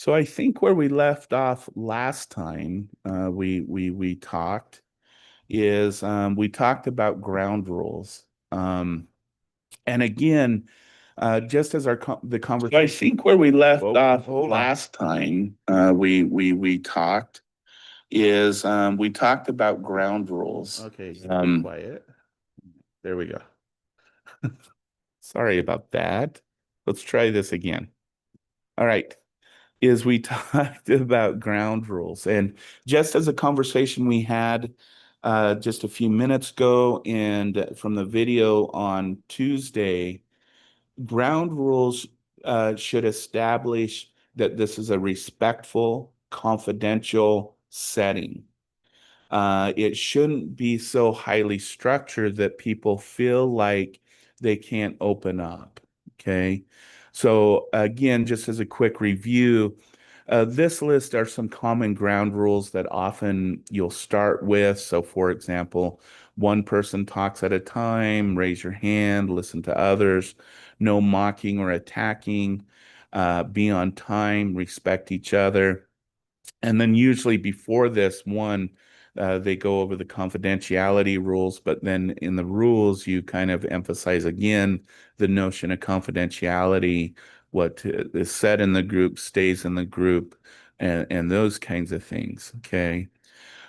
So I think where we left off last time we talked is we talked about ground rules. And again, just as the conversation. So I think where we left off last time we talked is we talked about ground rules. Okay, Um, quiet. There we go. Sorry about that. Let's try this again. All right. Is we talked about ground rules. And just as a conversation we had just a few minutes ago and from the video on Tuesday, ground rules should establish that this is a respectful, confidential setting. It shouldn't be so highly structured that people feel like they can't open up. Okay. So again, just as a quick review, this list are some common ground rules that often you'll start with. So for example, one person talks at a time, raise your hand, listen to others, no mocking or attacking, be on time, respect each other. And then usually before this one, they go over the confidentiality rules, but then in the rules, you kind of emphasize again the notion of confidentiality, what is said in the group stays in the group, and those kinds of things. Okay.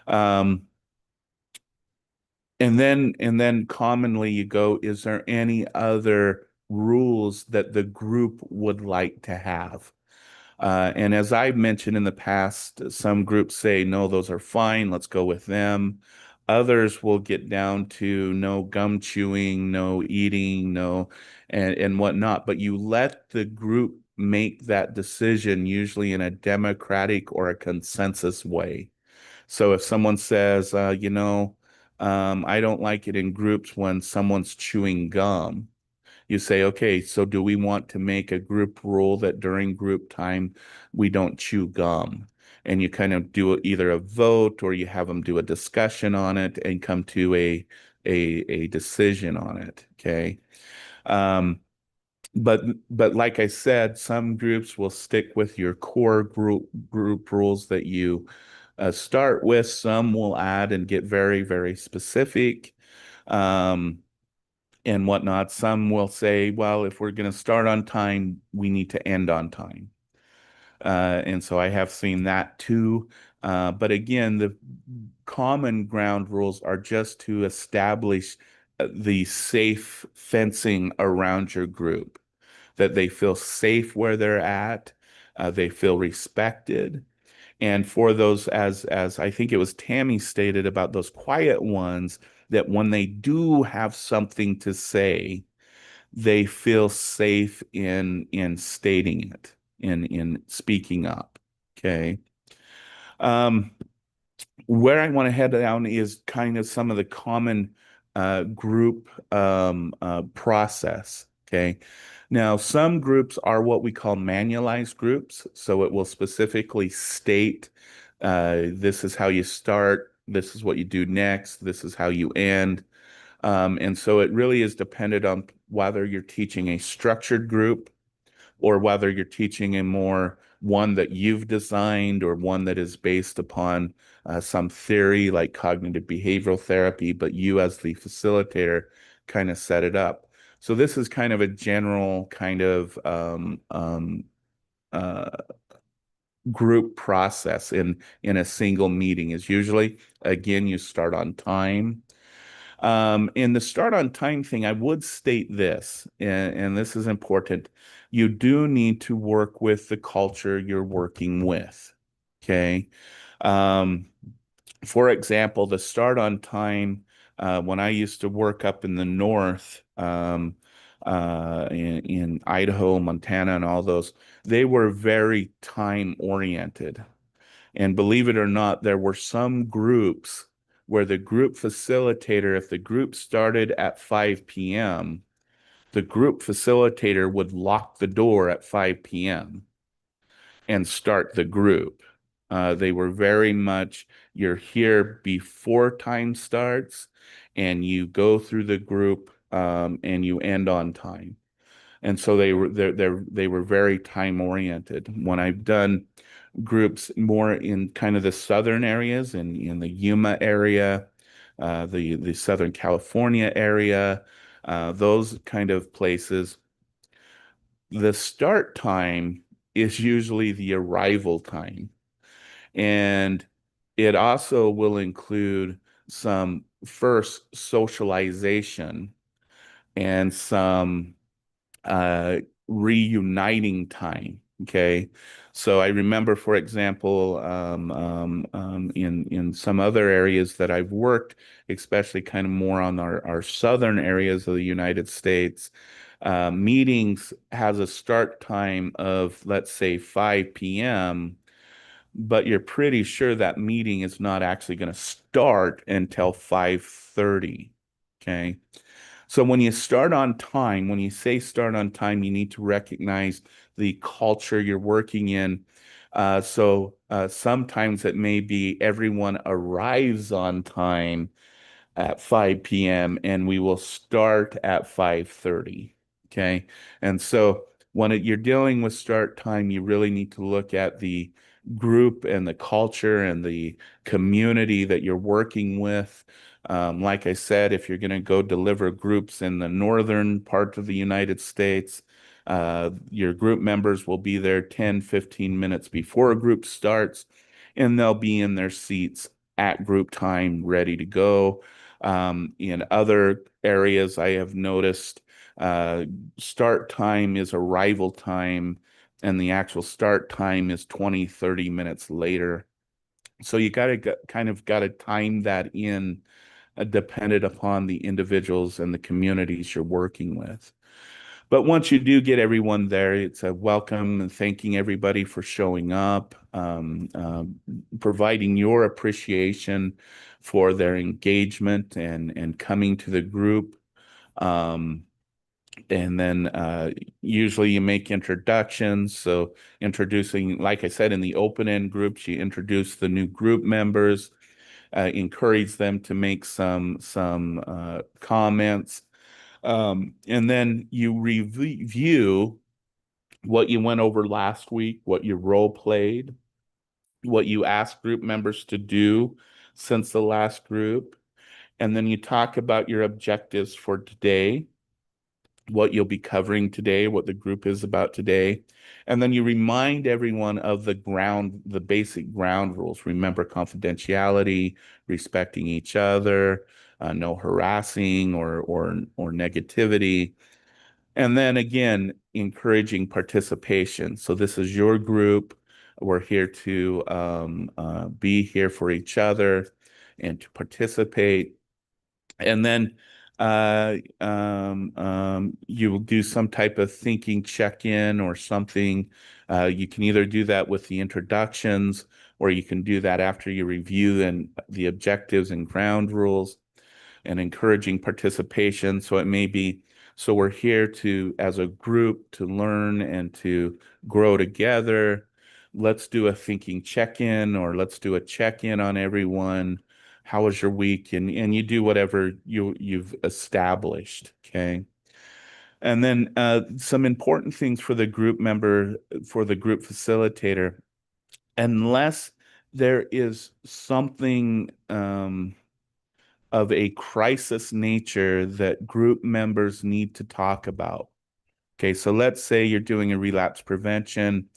Um, and then commonly you go, is there any other rules that the group would like to have? And as I've mentioned in the past, some groups say, no, those are fine, let's go with them. Others will get down to no gum chewing, no eating, no, and whatnot. But you let the group make that decision, usually in a democratic or a consensus way. So if someone says, I don't like it in groups when someone's chewing gum, you say, okay, so do we want to make a group rule that during group time we don't chew gum? And you kind of do either a vote or you have them do a discussion on it and come to a decision on it. Okay. Um, but like I said, some groups will stick with your core group rules that you start with. Some will add and get very, very specific. Um, and whatnot. Some will say, well, if we're going to start on time, we need to end on time. And so I have seen that too. But again, the common ground rules are just to establish the safe fencing around your group, that they feel safe where they're at, they feel respected. And for those, as I think it was Tammy stated about those quiet ones, that when they do have something to say, they feel safe in stating it, in speaking up. Okay. Um, where I want to head down is kind of some of the common group process. Okay. Now, some groups are what we call manualized groups. So it will specifically state this is how you start, this is what you do next, this is how you end. And so it really is dependent on whether you're teaching a structured group or whether you're teaching a more one that you've designed or one that is based upon some theory like cognitive behavioral therapy, but you as the facilitator kind of set it up. So this is kind of a general kind of uh, group process in a single meeting is usually, again, you start on time. In the start on time thing, I would state this, and this is important. You do need to work with the culture you're working with. Okay. Um, for example, the start on time, when I used to work up in the north, in Idaho, Montana, and all those, they were very time oriented. And believe it or not, there were some groups where the group facilitator, if the group started at 5 p.m., the group facilitator would lock the door at 5 p.m. and start the group. They were very much, you're here before time starts and you go through the group and you end on time. And so they were very time oriented. When I've done groups more in kind of the southern areas in the Yuma area, the Southern California area, those kind of places. The start time is usually the arrival time. And it also will include some first socialization and some uh, reuniting time. Okay. So I remember, for example, in some other areas that I've worked, especially kind of more on our southern areas of the United States, meetings has a start time of, let's say, 5 p.m., but you're pretty sure that meeting is not actually going to start until 5:30. Okay. So when you start on time, when you say start on time, you need to recognize the culture you're working in. Sometimes it may be everyone arrives on time at 5 p.m. and we will start at 5:30. Okay. And so you're dealing with start time, you really need to look at the group and the culture and the community that you're working with. Like I said, if you're going to go deliver groups in the northern part of the United States, your group members will be there 10, 15 minutes before a group starts, and they'll be in their seats at group time, ready to go. In other areas, I have noticed uh, start time is arrival time, and the actual start time is 20, 30 minutes later. So you kind of got to time that in, dependent upon the individuals and the communities you're working with. But once you do get everyone there, it's a welcome and thanking everybody for showing up, providing your appreciation for their engagement and coming to the group. Um, and then usually you make introductions. So introducing, like I said, in the open-end groups, you introduce the new group members, encourage them to make some comments, and then you review what you went over last week, what you role played, what you asked group members to do since the last group, and then you talk about your objectives for today, what you'll be covering today, what the group is about today. And then you remind everyone of the basic ground rules. Remember confidentiality, respecting each other, no harassing or negativity. And then again, encouraging participation. So this is your group. We're here to be here for each other and to participate. And then you will do some type of thinking check-in or something. You can either do that with the introductions, or you can do that after you review and the objectives and ground rules, and encouraging participation. So it may be, so we're here to, as a group, to learn and to grow together. Let's do a thinking check-in, or let's do a check-in on everyone. How was your week? And you do whatever you've established. Okay. And then some important things for the group member, for the group facilitator, unless there is something of a crisis nature that group members need to talk about. Okay, so let's say you're doing a relapse prevention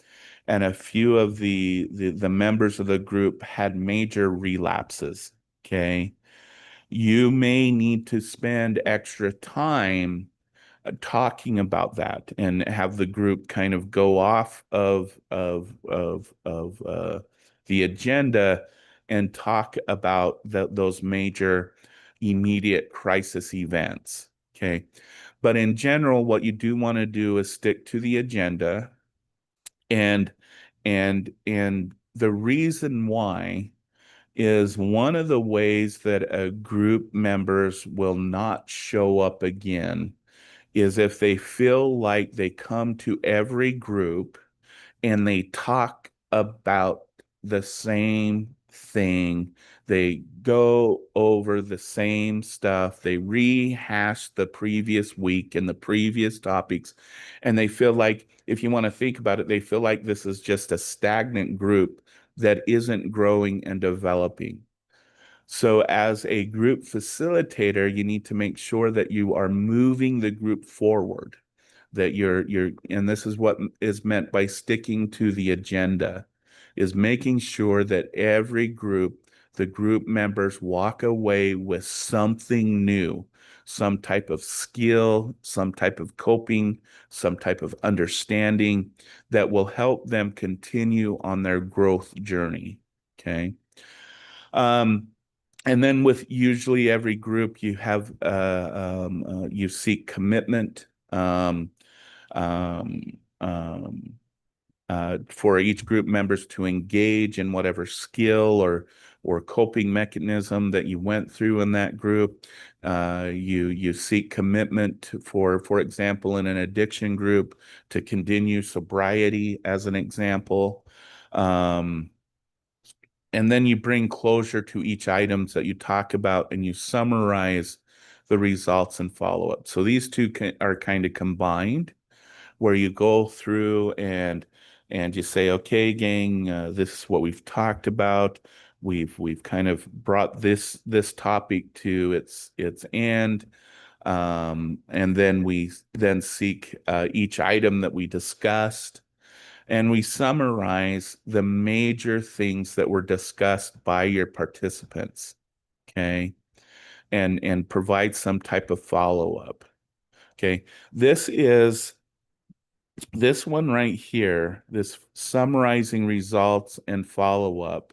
and a few of the members of the group had major relapses. Okay, you may need to spend extra time talking about that and have the group kind of go off of the agenda and talk about those major immediate crisis events. Okay. But in general, what you do want to do is stick to the agenda, and and the reason why is one of the ways that a group members will not show up again is if they feel like they come to every group and they talk about the same thing. They go over the same stuff. They rehash the previous week and the previous topics. And they feel like, if you want to think about it, they feel like this is just a stagnant group that isn't growing and developing. So, as a group facilitator, you need to make sure that you are moving the group forward, that and this is what is meant by sticking to the agenda, is making sure that every group, the group members walk away with something new, some type of skill, some type of coping, some type of understanding that will help them continue on their growth journey. Okay. Um, and then with usually every group, you seek commitment um, um, for each group members to engage in whatever skill or coping mechanism that you went through in that group. You seek commitment for example, in an addiction group to continue sobriety as an example. Um, and then you bring closure to each items that you talk about and you summarize the results and follow up. So these two are kind of combined, where you go through and you say, okay, gang, this is what we've talked about. We've kind of brought this topic to its end. And then we then seek each item that we discussed, and we summarize the major things that were discussed by your participants, okay? And provide some type of follow-up. Okay. This is this one right here, this summarizing results and follow-up,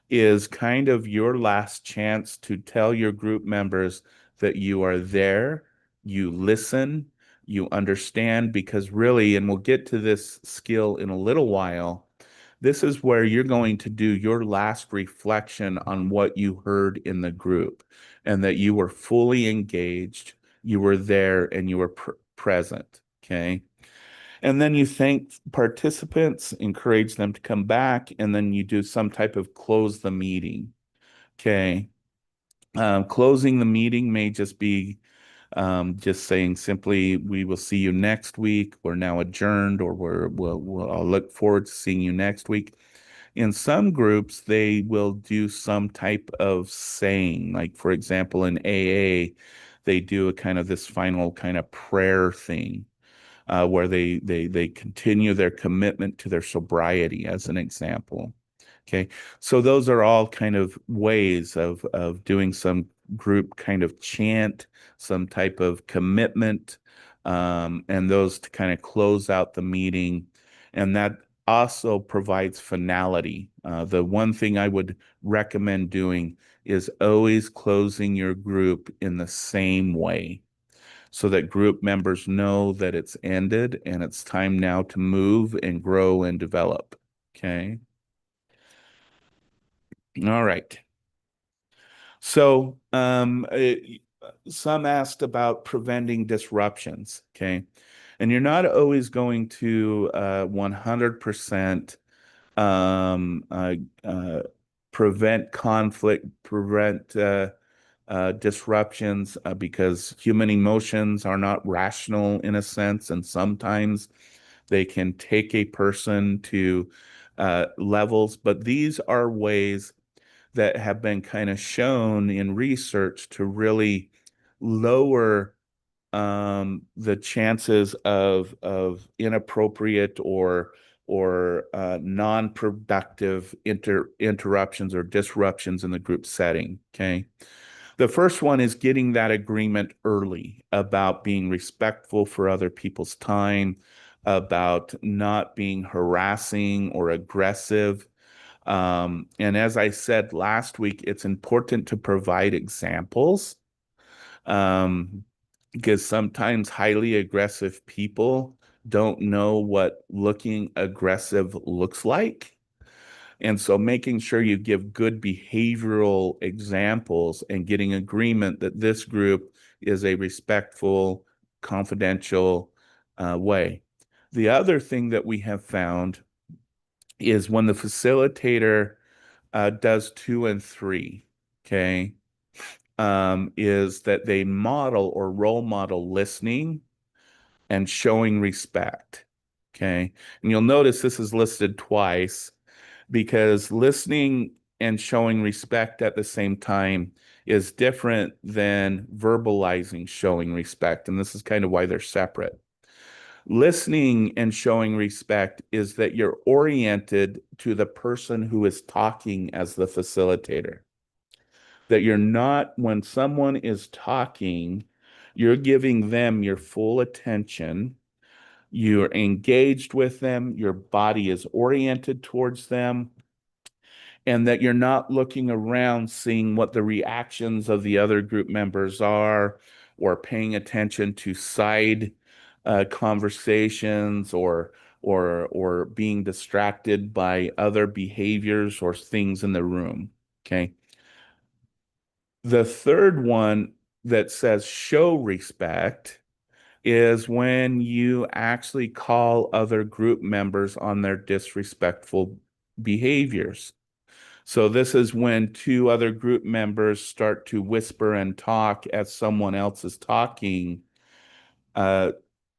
is kind of your last chance to tell your group members that you are there, you listen, you understand, because really, and we'll get to this skill in a little while, this is where you're going to do your last reflection on what you heard in the group, and that you were fully engaged, you were there, and you were present. Okay. And then you thank participants, encourage them to come back, and then you do some type of close the meeting. Okay. Closing the meeting may just be just saying simply, we will see you next week. We're now adjourned, or I'll look forward to seeing you next week. In some groups, they will do some type of saying, like, for example, in AA, they do a kind of this final kind of prayer thing, where they continue their commitment to their sobriety, as an example. Okay, so those are all kind of ways of doing some group kind of chant, some type of commitment, and those to kind of close out the meeting, and that also provides finality. The one thing I would recommend doing is always closing your group in the same way, so that group members know that it's ended and it's time now to move and grow and develop. Okay. All right. So, some asked about preventing disruptions. Okay. And you're not always going to 100% um, uh, uh, prevent conflict, prevent disruptions, because human emotions are not rational in a sense, and sometimes they can take a person to levels. But these are ways that have been kind of shown in research to really lower the chances of inappropriate or non-productive interruptions or disruptions in the group setting. Okay. The first one is getting that agreement early about being respectful for other people's time, about not being harassing or aggressive. And as I said last week, it's important to provide examples, um, because sometimes highly aggressive people don't know what looking aggressive looks like. And so making sure you give good behavioral examples and getting agreement that this group is a respectful, confidential way. The other thing that we have found is when the facilitator does two and three. Okay. Is that they model or role model listening and showing respect. Okay. And you'll notice this is listed twice because listening and showing respect at the same time is different than verbalizing showing respect. And this is kind of why they're separate. Listening and showing respect is that you're oriented to the person who is talking as the facilitator. That you're not, when someone is talking, you're giving them your full attention. You're engaged with them. Your body is oriented towards them, and that you're not looking around seeing what the reactions of the other group members are or paying attention to side conversations or being distracted by other behaviors or things in the room. Okay. The third one that says show respect is when you actually call other group members on their disrespectful behaviors. So this is when two other group members start to whisper and talk as someone else is talking, uh,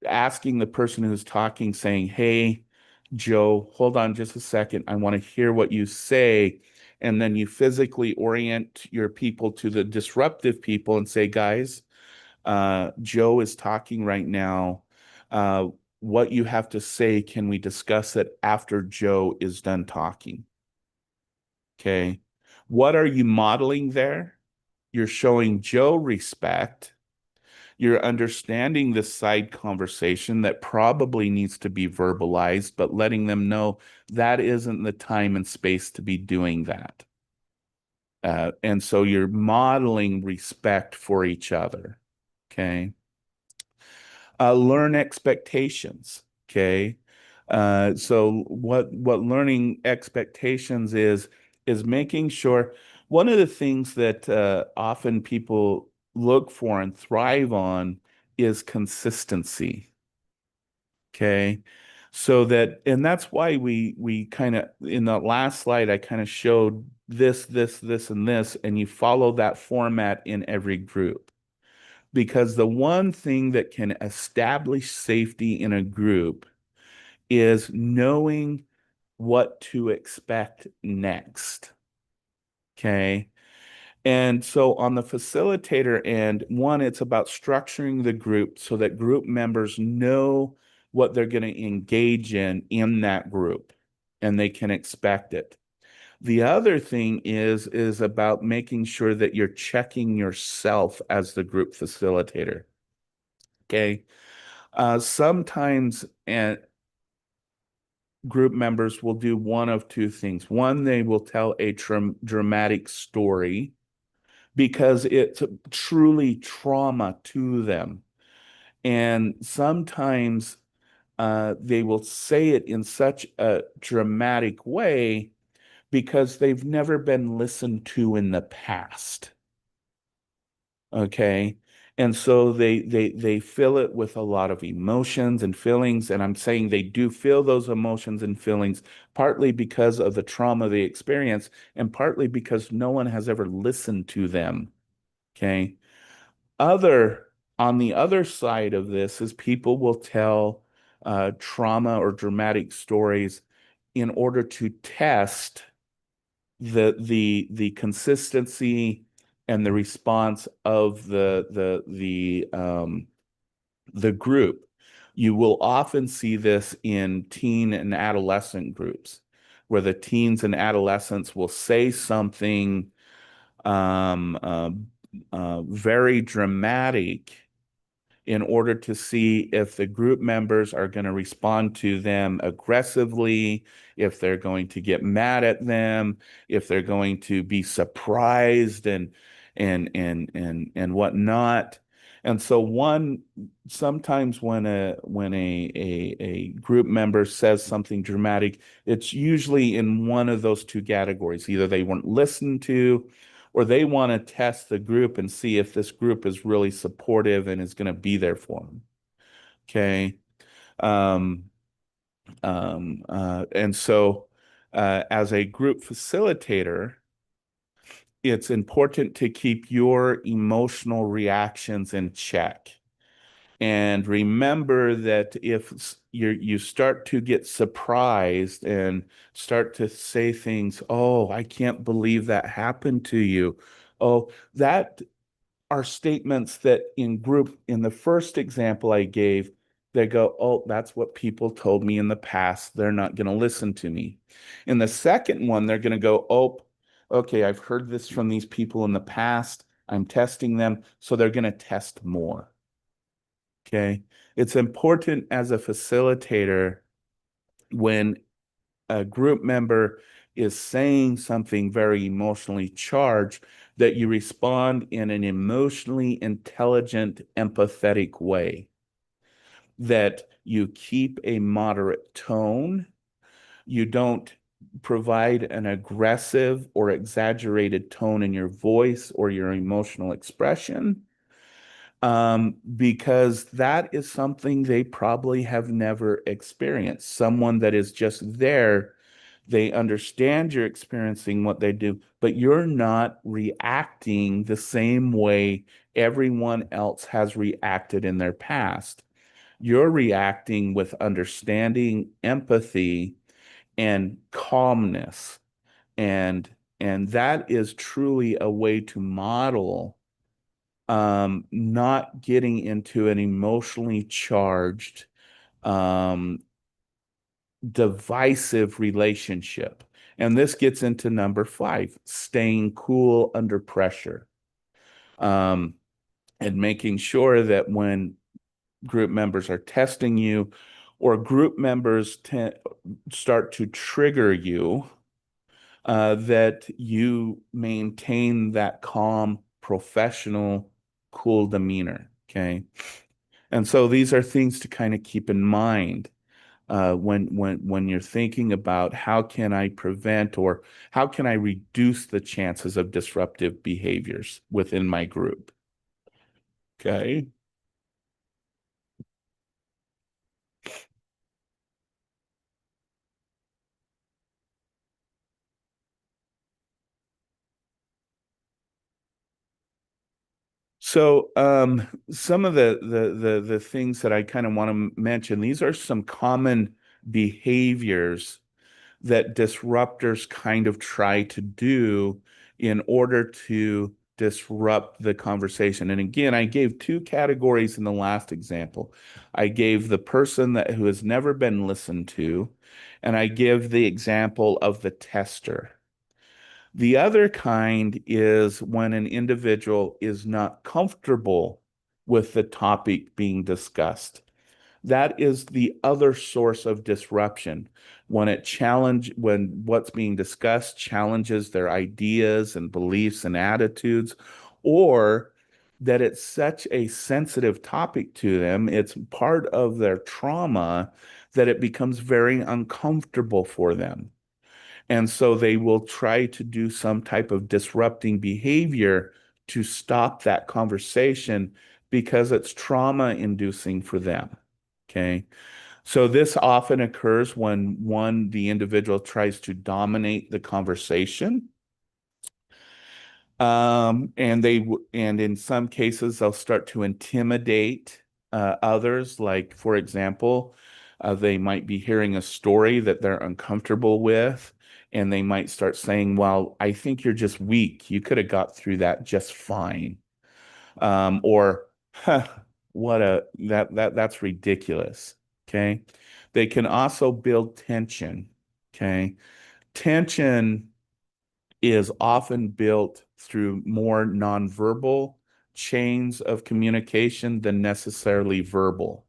asking the person who's talking, saying, "Hey, Joe, hold on just a second. I want to hear what you say." And then you physically orient your people to the disruptive people and say, "Guys, Joe is talking right now. Uh, what you have to say, can we discuss it after Joe is done talking?" Okay. What are you modeling there? You're showing Joe respect. You're understanding the side conversation that probably needs to be verbalized, but letting them know that isn't the time and space to be doing that. And so you're modeling respect for each other. Okay. Learn expectations. Okay. So what learning expectations is making sure one of the things that often people look for and thrive on is consistency. Okay. So that, and that's why we kind of, in the last slide, I kind of showed this, and this, and you follow that format in every group. Because the one thing that can establish safety in a group is knowing what to expect next. Okay. And so on the facilitator end, one, it's about structuring the group so that group members know what they're going to engage in that group and they can expect it. The other thing is about making sure that you're checking yourself as the group facilitator. Okay. Sometimes group members will do one of two things. One, they will tell a dramatic story because it's truly trauma to them. And sometimes they will say it in such a dramatic way because they've never been listened to in the past. Okay. And so they fill it with a lot of emotions and feelings. And I'm saying they do feel those emotions and feelings partly because of the trauma they experience and partly because no one has ever listened to them. Okay. Other on the other side of this is people will tell trauma or dramatic stories in order to test the consistency and the response of the group. You will often see this in teen and adolescent groups, where the teens and adolescents will say something um, uh, very dramatic in order to see if the group members are going to respond to them aggressively, if they're going to get mad at them, if they're going to be surprised and whatnot. And so one sometimes when a group member says something dramatic, it's usually in one of those two categories. Either they weren't listened to or they want to test the group and see if this group is really supportive and is going to be there for them. Okay. Um, and so As a group facilitator, it's important to keep your emotional reactions in check. And remember that if you start to get surprised and start to say things, oh, I can't believe that happened to you. Oh, that are statements that in the first example I gave, they go, oh, that's what people told me in the past. They're not going to listen to me. In the second one, they're going to go, oh, okay, I've heard this from these people in the past. I'm testing them. So they're going to test more. Okay. It's important as a facilitator when a group member is saying something very emotionally charged that you respond in an emotionally intelligent, empathetic way, that you keep a moderate tone. You don't provide an aggressive or exaggerated tone in your voice or your emotional expression, because that is something they probably have never experienced. Someone that is just there, they understand you're experiencing what they do, but you're not reacting the same way everyone else has reacted in their past. You're reacting with understanding, empathy, and calmness. And and that is truly a way to model not getting into an emotionally charged, um, divisive relationship. And this gets into number five, staying cool under pressure, um, and making sure that when group members are testing you or group members start to trigger you, that you maintain that calm, professional, cool demeanor. Okay. And so these are things to kind of keep in mind when you're thinking about how can I prevent or how can I reduce the chances of disruptive behaviors within my group. Okay. So some of the things that I kind of want to mention, these are some common behaviors that disruptors kind of try to do in order to disrupt the conversation. And again, I gave two categories in the last example. I gave the person that who has never been listened to, and I give the example of the tester. The other kind is when an individual is not comfortable with the topic being discussed. That is the other source of disruption. When what's being discussed challenges their ideas and beliefs and attitudes, or that it's such a sensitive topic to them, it's part of their trauma that it becomes very uncomfortable for them. And so they will try to do some type of disrupting behavior to stop that conversation because it's trauma inducing for them. Okay. So this often occurs when the individual tries to dominate the conversation. And in some cases, they'll start to intimidate others. Like, for example, they might be hearing a story that they're uncomfortable with, and they might start saying, "Well, I think you're just weak. You could have got through that just fine." Or, huh, that's ridiculous. Okay. They can also build tension. Okay. Tension is often built through more nonverbal chains of communication than necessarily verbal.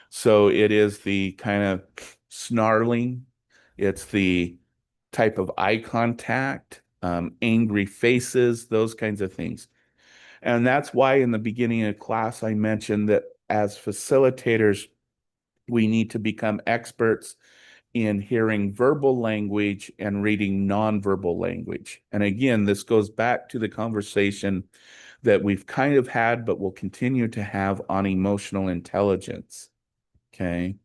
So it is the kind of snarling, it's the type of eye contact, angry faces, those kinds of things. And that's why in the beginning of class, I mentioned that as facilitators, we need to become experts in hearing verbal language and reading nonverbal language. And again, this goes back to the conversation that we've kind of had, but will continue to have on emotional intelligence. Okay.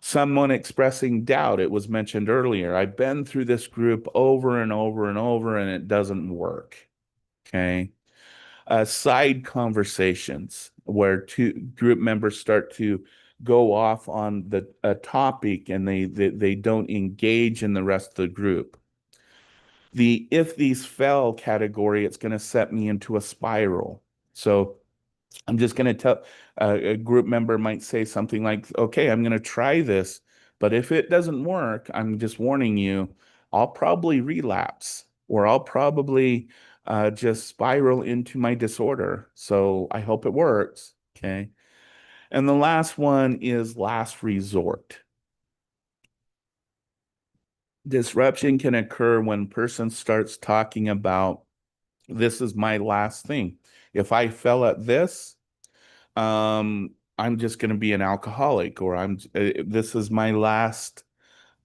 Someone expressing doubt, it was mentioned earlier. I've been through this group over and over and over, and it doesn't work. Okay. Side conversations where two group members start to go off on the a topic and they don't engage in the rest of the group. The if these fell category, it's going to set me into a spiral. So I'm just going to tell a group member might say something like, okay, I'm going to try this, but if it doesn't work, I'm just warning you, I'll probably relapse or I'll probably just spiral into my disorder. So I hope it works. Okay. And the last one is last resort. Disruption can occur when person starts talking about this is my last thing. If I fell at this, I'm just going to be an alcoholic, or this is my last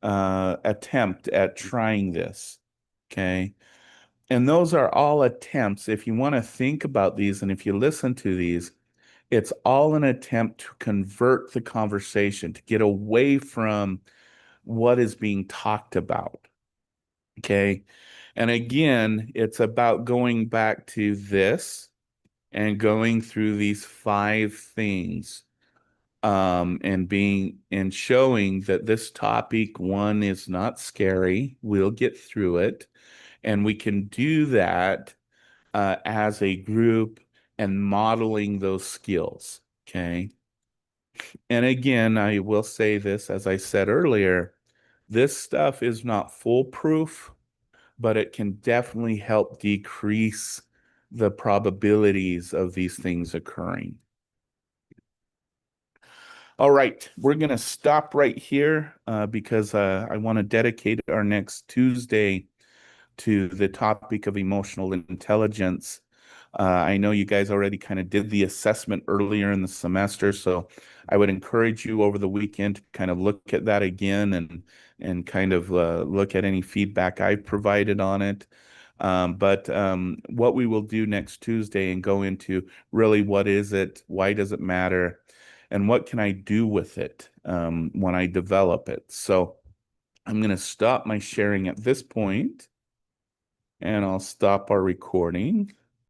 attempt at trying this. Okay. And those are all attempts. If you want to think about these and if you listen to these, it's all an attempt to convert the conversation, to get away from what is being talked about. Okay. And again, it's about going back to this and going through these five things and being and showing that this topic one is not scary. We'll get through it, and we can do that as a group and modeling those skills. Okay. And again, I will say this, as I said earlier, this stuff is not foolproof, but it can definitely help decrease the probabilities of these things occurring. All right, we're going to stop right here because I want to dedicate our next Tuesday to the topic of emotional intelligence. I know you guys already kind of did the assessment earlier in the semester, so I would encourage you over the weekend to kind of look at that again and kind of look at any feedback I've provided on it. But what we will do next Tuesday and go into really what is it, why does it matter, and what can I do with it when I develop it. So I'm going to stop my sharing at this point, and I'll stop our recording.